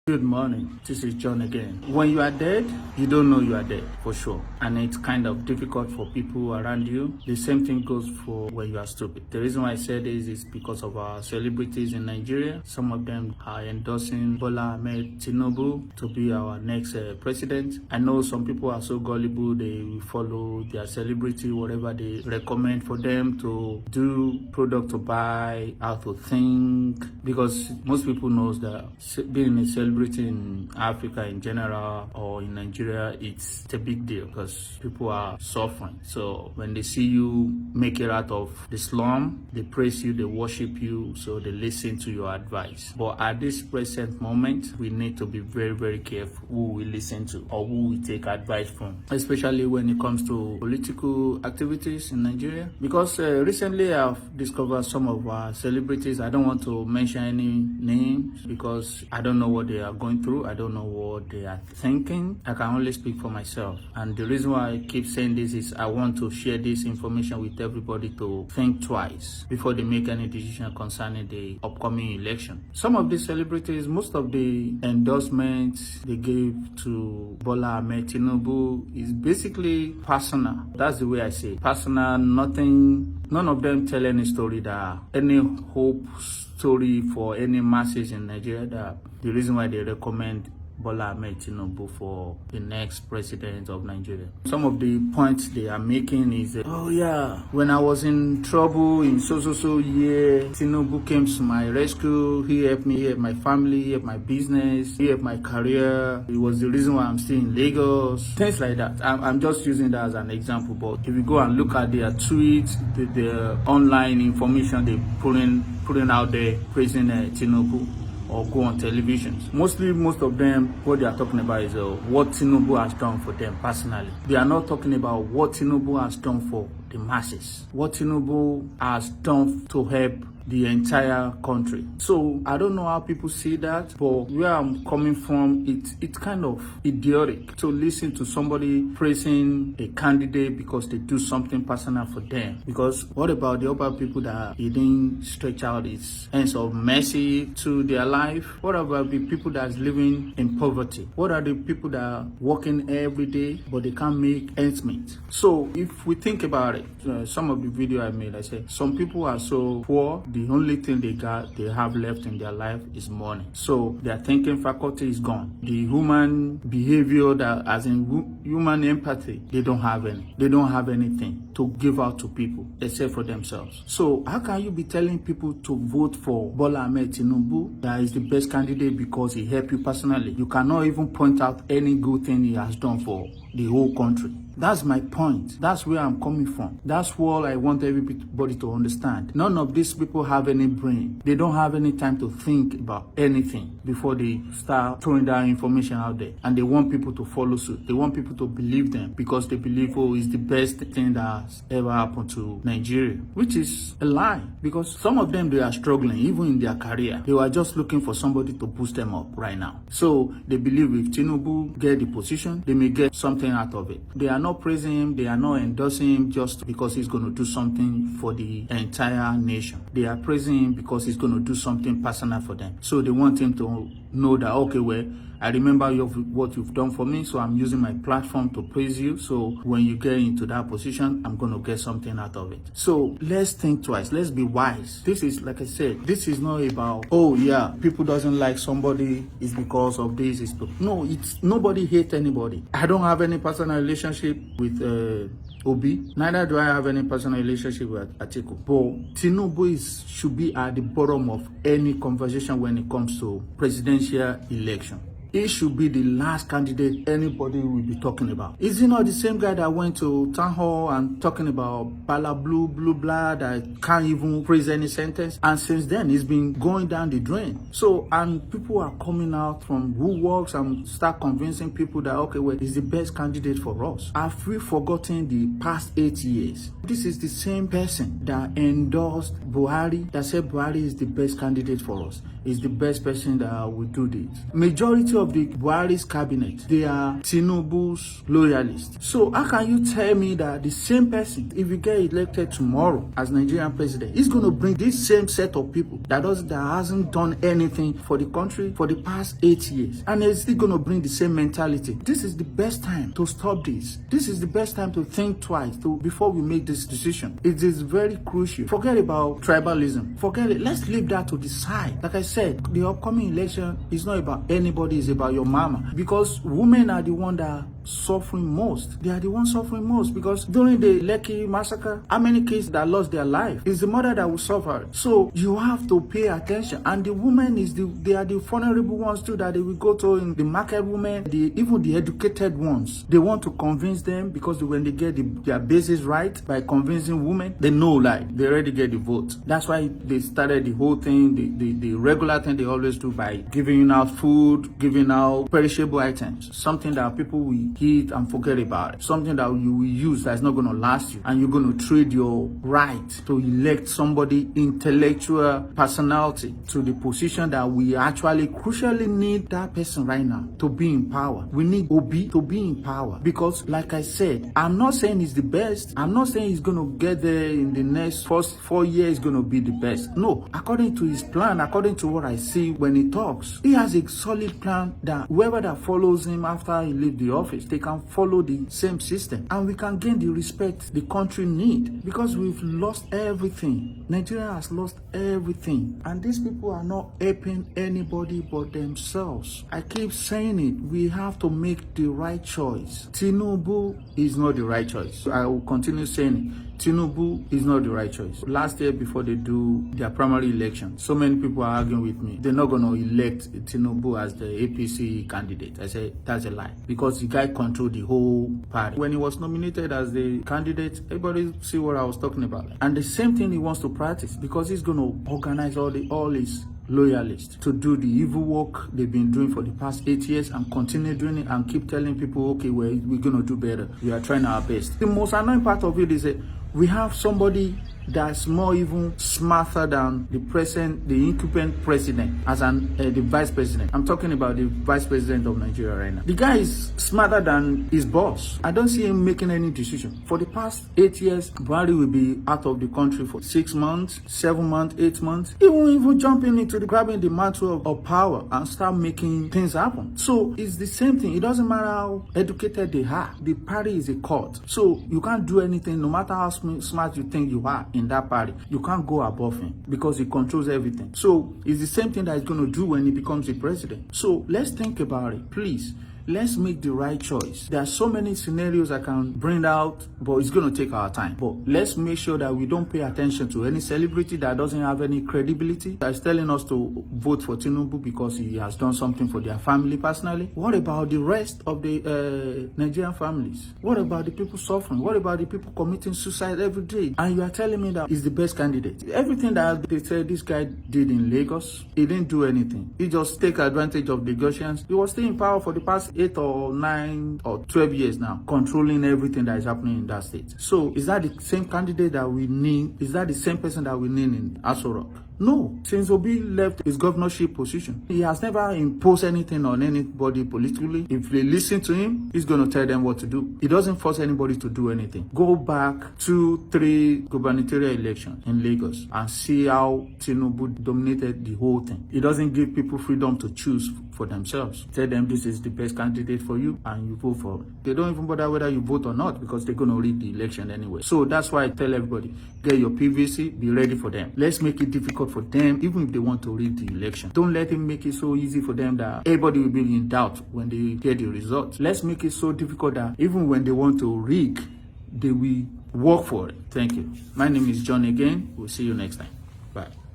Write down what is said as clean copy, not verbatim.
Good morning. This is John again. When you are dead, you don't know you are dead for sure. And it's kind of difficult for people around you. The same thing goes for when you are stupid. The reason why I say this is because of our celebrities in Nigeria. Some of them are endorsing Bola Ahmed Tinubu to be our next president. I know some people are so gullible, they will follow their celebrity, whatever they recommend for them to do, product to buy, how to think. Because most people knows that being a celebrity in Africa in general or in Nigeria, it's a big deal because people are suffering. So when they see you make it out of the slum, they praise you, they worship you, so they listen to your advice. But at this present moment, we need to be very, very careful who we listen to or who we take advice from, especially when it comes to political activities in Nigeria. Because recently I've discovered some of our celebrities. I don't want to mention any names because I don't know what they are going through. I don't know what they are thinking. I can only speak for myself. And the reason why I keep saying this is I want to share this information with everybody to think twice before they make any decision concerning the upcoming election. Some of these celebrities, most of the endorsements they gave to Bola Ahmed Tinubu is basically personal. That's the way I say it. Personal, nothing, none of them tell any story that any hope story for any masses in Nigeria that the reason why they recommend Bola Ahmed Tinubu for the next president of Nigeria. Some of the points they are making is, oh yeah, when I was in trouble in so year, Tinubu came to my rescue. He helped me, he helped my family, he helped my business, he helped my career. It was the reason why I'm still in Lagos. Things like that. I'm just using that as an example. But if you go and look at their tweets, the online information they putting out there praising Tinubu, or go on televisions. Most of them, what they are talking about is what Tinubu has done for them personally. They are not talking about what Tinubu has done for the masses. What Tinubu has done to help the entire country. So I don't know how people see that, but where I'm coming from, it's kind of idiotic to listen to somebody praising a candidate because they do something personal for them. Because what about the other people that he didn't stretch out his hands of mercy to their life? What about the people that's living in poverty? What are the people that are working every day but they can't make ends meet? So if we think about it, some of the video I made, I said some people are so poor, the only thing they have left in their life is money. So their thinking faculty is gone. The human behavior, that as in human empathy, they don't have any. They don't have anything to give out to people except for themselves. So how can you be telling people to vote for Bola Ahmed Tinubu, that is the best candidate because he helped you personally? You cannot even point out any good thing he has done for the whole country. That's my point. That's where I'm coming from. That's what I want everybody to understand. None of these people have any brain. They don't have any time to think about anything before they start throwing that information out there. And they want people to follow suit. They want people to believe them because they believe, oh, it's the best thing that has ever happened to Nigeria, which is a lie. Because some of them, they are struggling, even in their career. They were just looking for somebody to boost them up right now. So they believe if Tinubu get the position, they may get something out of it. They are not praising him, they are not endorsing him just because he's going to do something for the entire nation. They are praising him because he's going to do something personal for them. So they want him to know that, okay, well, I remember what you've done for me, so I'm using my platform to praise you. So when you get into that position, I'm going to get something out of it. So let's think twice. Let's be wise. This is, like I said, this is not about, oh yeah, people doesn't like somebody, it's because of this. No, it's nobody hates anybody. I don't have any personal relationship with Obi. Neither do I have any personal relationship with Atiku. But Tinubu should be at the bottom of any conversation when it comes to presidential election. He should be the last candidate anybody will be talking about. Is he not the same guy that went to town hall and talking about bala blue blah that can't even praise any sentence? And since then, he's been going down the drain. So, and people are coming out from woodworks and start convincing people that, okay, well, he's the best candidate for us. Have we forgotten the past 8 years? This is the same person that endorsed Buhari, that said Buhari is the best candidate for us. Is the best person that will do this. Majority of the Buhari's cabinet, they are Tinubu's loyalists. So how can you tell me that the same person, if you get elected tomorrow as Nigerian president, is going to bring this same set of people that hasn't done anything for the country for the past 8 years, and is still going to bring the same mentality? This is the best time to stop this. This is the best time to think twice before we make this decision. It is very crucial. Forget about tribalism. Forget it. Let's leave that to the side. Like I said, the upcoming election is not about anybody, it's about your mama. Because women are the one that are suffering most. They are the ones suffering most, because during the Lekki massacre, how many kids that lost their life? It's the mother that will suffer. So you have to pay attention. And the women they are the vulnerable ones too, that they will go to in the market women, even the educated ones. They want to convince them, because when they get their bases right by convincing women, they know like they already get the vote. That's why they started the whole thing, the regular thing they always do by giving out food, giving out perishable items, something that people will eat and forget about it, something that you will use that's not going to last you, and you're going to trade your right to elect somebody, intellectual personality, to the position that we actually crucially need that person right now to be in power. We need Obi to be in power, because like I said, I'm not saying he's the best. I'm not saying he's going to get there in the next first 4 years going to be the best. No, according to his plan, according to what I see when he talks, he has a solid plan that whoever that follows him after he leaves the office, they can follow the same system, and we can gain the respect the country need, because we've lost everything. Nigeria has lost everything, and these people are not helping anybody but themselves. I keep saying it, we have to make the right choice. Tinubu is not the right choice. I will continue saying it. Tinubu is not the right choice. Last year, before they do their primary election, so many people are arguing with me. They're not going to elect Tinubu as the APC candidate. I say that's a lie, because the guy controlled the whole party. When he was nominated as the candidate, everybody see what I was talking about. And the same thing he wants to practice, because he's going to organize all his loyalists to do the evil work they've been doing for the past 8 years, and continue doing it, and keep telling people, okay, we're going to do better. We are trying our best. The most annoying part of it is that we have somebody that's more even smarter than the incumbent president as the vice president. I'm talking about the vice president of Nigeria right now. The guy is smarter than his boss. I don't see him making any decision. For the past 8 years, Buhari will be out of the country for 6 months, 7 months, 8 months. He won't even jump into grabbing the mantle of power and start making things happen. So it's the same thing. It doesn't matter how educated they are. The party is a cult. So you can't do anything, no matter how smart you think you are in that party. You can't go above him, because he controls everything. So it's the same thing that he's going to do when he becomes the president. So let's think about it, please. Let's make the right choice. There are so many scenarios I can bring out, but it's going to take our time. But let's make sure that we don't pay attention to any celebrity that doesn't have any credibility, that's telling us to vote for Tinubu because he has done something for their family personally. What about the rest of the Nigerian families? What about the people suffering? What about the people committing suicide every day? And you are telling me that he's the best candidate. Everything that they said this guy did in Lagos, he didn't do anything. He just take advantage of the Lagosians. He was still in power for the past 8 or 9 or 12 years now, controlling everything that is happening in that state. So is that the same candidate that we need? Is that the same person that we need in Aso Rock? No. Since Obi left his governorship position, he has never imposed anything on anybody politically. If they listen to him, he's going to tell them what to do. He doesn't force anybody to do anything. Go back 2-3 gubernatorial elections in Lagos and see how Tinubu dominated the whole thing. He doesn't give people freedom to choose for themselves. Tell them this is the best candidate for you and you vote for it. They don't even bother whether you vote or not, because they're going to rig the election anyway. So that's why I tell everybody, get your PVC, be ready for them. Let's make it difficult for them, even if they want to rig the election. Don't let him make it so easy for them that everybody will be in doubt when they get the results. Let's make it so difficult that even when they want to rig, they will work for it. Thank you. My name is John again. We'll see you next time. Bye.